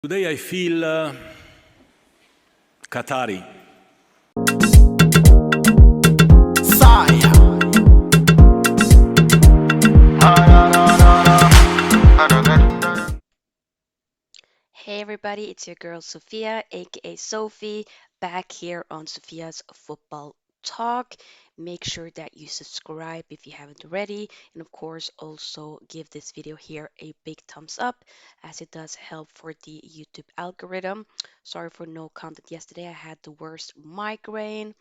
Today I feel Qatari. Sire. Hey everybody, it's your girl Sofia, aka Sophie, back here on Sofia's Football Talk. Make sure that you subscribe if you haven't already, and of course, also give this video here a big thumbs up as it does help for the YouTube algorithm. Sorry for no content yesterday, I had the worst migraine.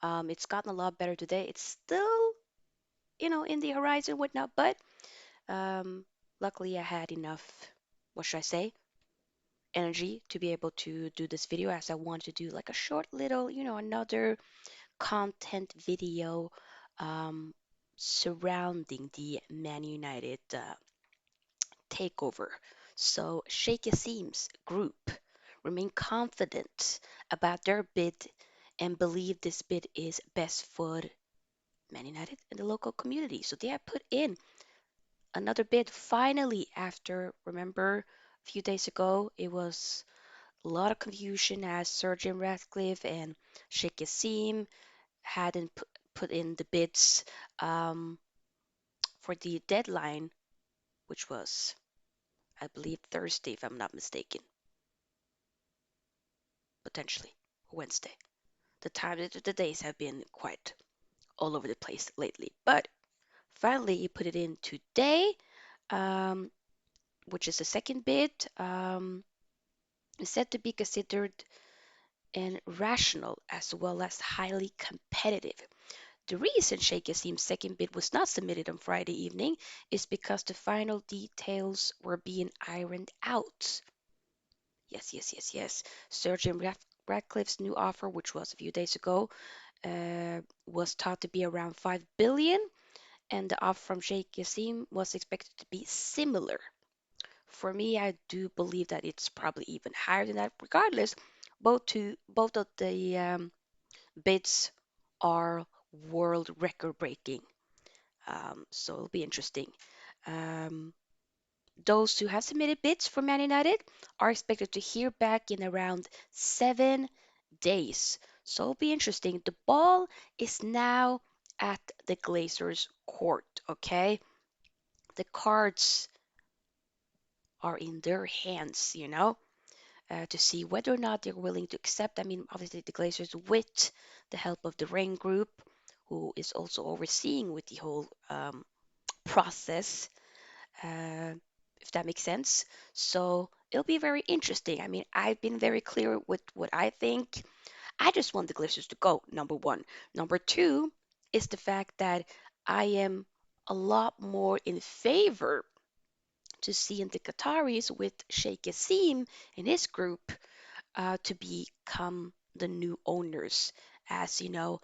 It's gotten a lot better today. It's still, in the horizon, whatnot, but um, luckily I had enough, what should I say? Energy to be able to do this video as I want to do like a short little, another content video um, surrounding the Man United takeover. So Sheik Jassim's group remain confident about their bid and believe this bid is best for Man United and the local community. So they have put in another bid finally after, remember, a few days ago it was a lot of confusion as Surgeon Ratcliffe and Sheikh Jassim hadn't put in the bids um, for the deadline, which was, I believe, Thursday, if I'm not mistaken, potentially Wednesday. The days have been quite all over the place lately, but finally he put it in today, um, which is the second bid. Is said to be considered and rational as well as highly competitive. The reason Sheikh Yassim's second bid was not submitted on Friday evening is because the final details were being ironed out. Yes, yes, yes, yes. Surgeon Ratcliffe's new offer, which was a few days ago, was thought to be around 5 billion, and the offer from Sheikh Yassim was expected to be similar. For me, I do believe that it's probably even higher than that. Regardless, both of the bids are world record breaking. So it'll be interesting. Um, those who have submitted bids for Man United are expected to hear back in around 7 days. So it'll be interesting. The ball is now at the Glazers' court, okay? The cards are in their hands, to see whether or not they're willing to accept. I mean, obviously, the Glazers, with the help of the Rain Group, who is also overseeing with the whole process, uh, if that makes sense. So it'll be very interesting. I mean, I've been very clear with what I think. I just want the Glazers to go, number one. Number two is the fact that I am a lot more in favor to seeing the Qataris with Sheikh Yassim and his group to become the new owners. As you know,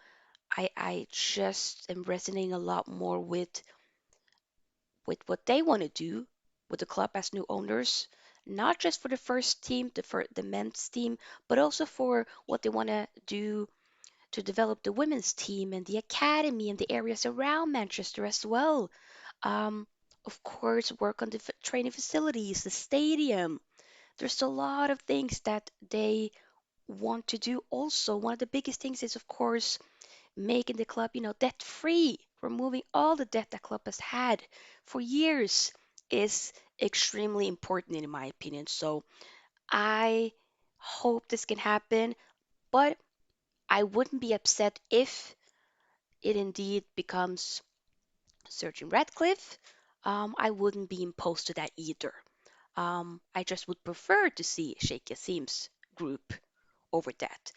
I just am resonating a lot more with what they want to do with the club as new owners, not just for the first team, the men's team, but also for what they want to do to develop the women's team and the academy and the areas around Manchester as well. Um, of course, work on the training facilities, the stadium. There's a lot of things that they want to do. Also, one of the biggest things is, of course, making the club, debt free, removing all the debt that club has had for years is extremely important in my opinion. So I hope this can happen, but I wouldn't be upset if it indeed becomes Surgeon Ratcliffe. I wouldn't be imposed to that either. I just would prefer to see Sheikh Yassim's group over that.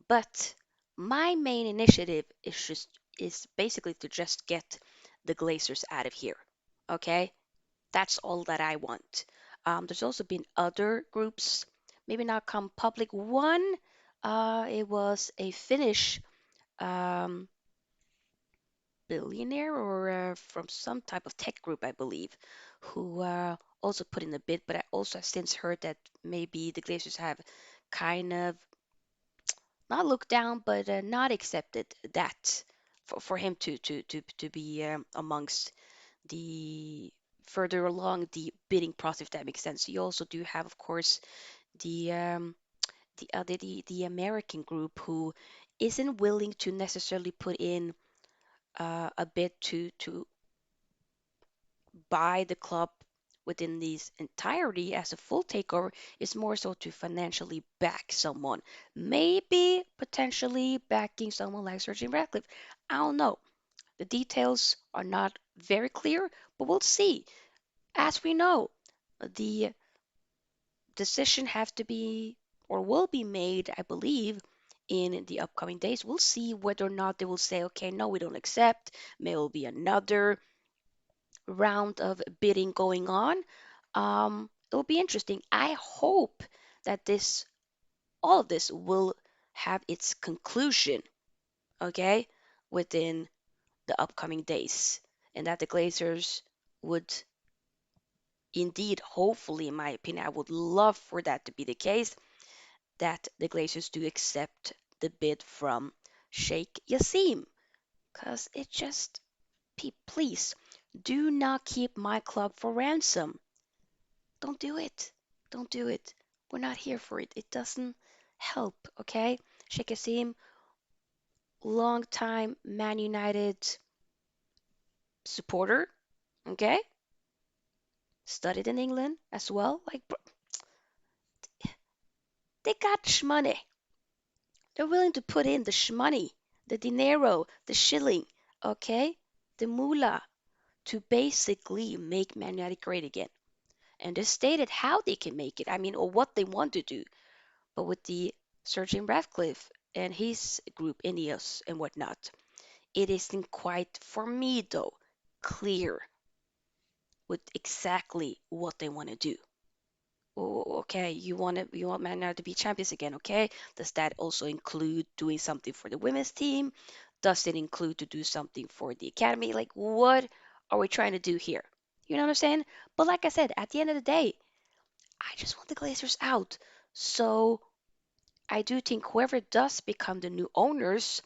But my main initiative is basically to just get the Glazers out of here. Okay, that's all that I want. There's also been other groups, maybe not come public. One, it was a Finnish um, billionaire or from some type of tech group, I believe, who also put in a bid. But I also have since heard that maybe the Glazers have kind of not looked down, but not accepted that for him to be amongst the further along the bidding process, if that makes sense. You also do have, of course, the the American group who isn't willing to necessarily put in a bid to buy the club within this entirety as a full takeover. Is more so to financially back someone, maybe potentially backing someone like Sir Jim Ratcliffe. I don't know. The details are not very clear, but we'll see. As we know, the decision have to be or will be made, I believe, in the upcoming days. We'll see whether or not they will say, okay, no, we don't accept. May will be another round of bidding going on. It'll be interesting. I hope that this all of this will have its conclusion, okay, within the upcoming days, and that the Glazers would indeed, hopefully, in my opinion, I would love for that to be the case, that the Glazers do accept the bid from Sheik Jassim, because it just, please, do not keep my club for ransom. Don't do it. Don't do it. We're not here for it. It doesn't help, okay? Sheikh Jassim, long time Man United supporter, okay? Studied in England as well. Like, they got shmoney. They're willing to put in the shmoney, the dinero, the shilling, okay? The moolah to basically make Man United great again. And they stated how they can make it. I mean, or what they want to do. But with the Sir Jim Ratcliffe and his group, Ineos and whatnot, it isn't quite, for me though, clear with exactly what they want to do. Oh, okay, you want Man United to be champions again, okay? Does that also include doing something for the women's team? Does it include to do something for the academy? Like, what are we trying to do here? You know what I'm saying? But like I said, at the end of the day, I just want the Glazers out. So I do think whoever does become the new owners,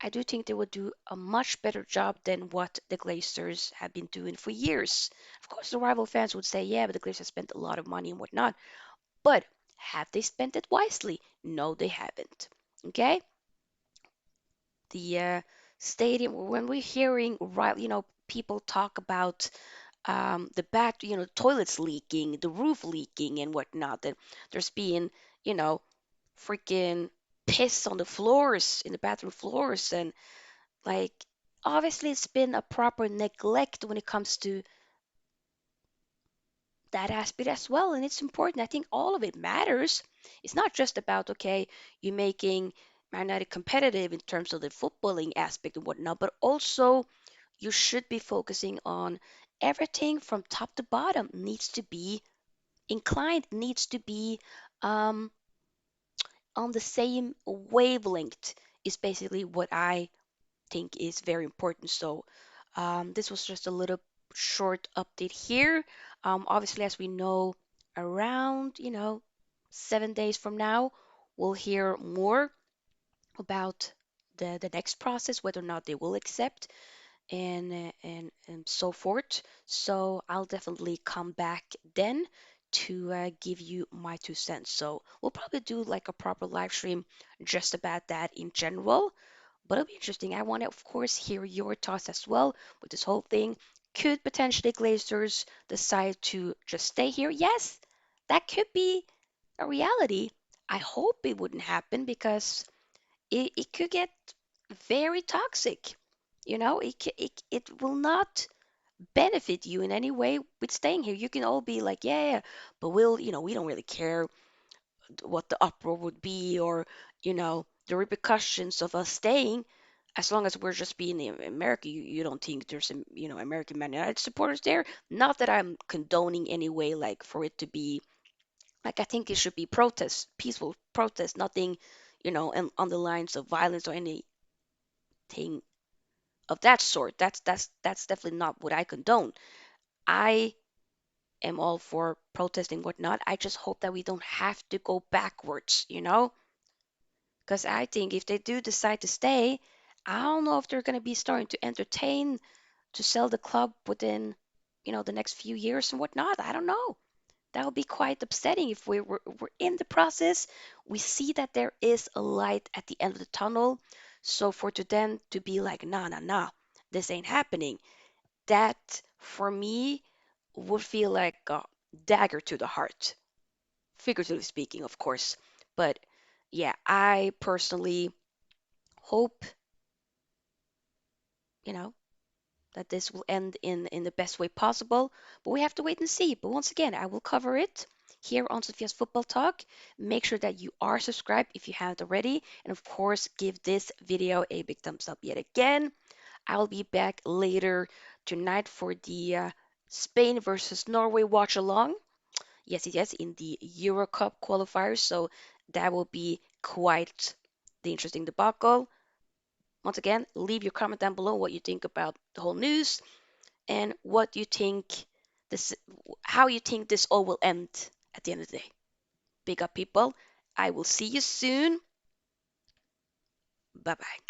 I do think they will do a much better job than what the Glazers have been doing for years. Of course, the rival fans would say, yeah, but the Glazers spent a lot of money and whatnot. But have they spent it wisely? No, they haven't. Okay? The stadium, when we're hearing, right, people talk about the toilets leaking, the roof leaking, and whatnot, that there's being, you know, freaking piss on the floors, in the bathroom floors, and like, obviously, it's been a proper neglect when it comes to that aspect as well, and it's important. I think all of it matters. It's not just about, okay, you making Man United competitive in terms of the footballing aspect and whatnot, but also you should be focusing on everything from top to bottom needs to be inclined, needs to be um, on the same wavelength, is basically what I think is very important. So this was just a little short update here. Obviously, as we know, around 7 days from now, we'll hear more about the next process, whether or not they will accept and so forth. So I'll definitely come back then to give you my 2 cents. So we'll probably do like a proper live stream just about that in general. But it'll be interesting. I want to, of course, hear your thoughts as well with this whole thing. Could potentially Glazers decide to just stay here? Yes, that could be a reality. I hope it wouldn't happen because it could get very toxic. It will not benefit you in any way with staying here. You can all be like, yeah, yeah, but we don't really care what the uproar would be or, the repercussions of us staying. As long as we're just being in America, you don't think there's some, American Man United supporters there. Not that I'm condoning any way, like for it to be like I think it should be protest, peaceful protest, nothing, on the lines of violence or anything of that sort. That's definitely not what I condone. I am all for protesting whatnot. I just hope that we don't have to go backwards. Because I think if they do decide to stay, I don't know if they're going to be starting to entertain to sell the club within, the next few years and whatnot. I don't know. That would be quite upsetting if we're in the process. We see that there is a light at the end of the tunnel. So for to then to be like, nah, nah, nah, this ain't happening, that for me would feel like a dagger to the heart, figuratively speaking, of course. But yeah, I personally hope, you know, that this will end in the best way possible. But we have to wait and see. But once again, I will cover it here on Sofia's Football Talk. Make sure that you are subscribed if you haven't already. And of course, give this video a big thumbs up yet again. I'll be back later tonight for the Spain versus Norway watch along. Yes, yes, yes, in the Euro Cup qualifiers. So that will be quite the interesting debacle. Once again, leave your comment down below what you think about the whole news and what you think this, how you think this all will end at the end of the day. Big up, people. I will see you soon. Bye bye.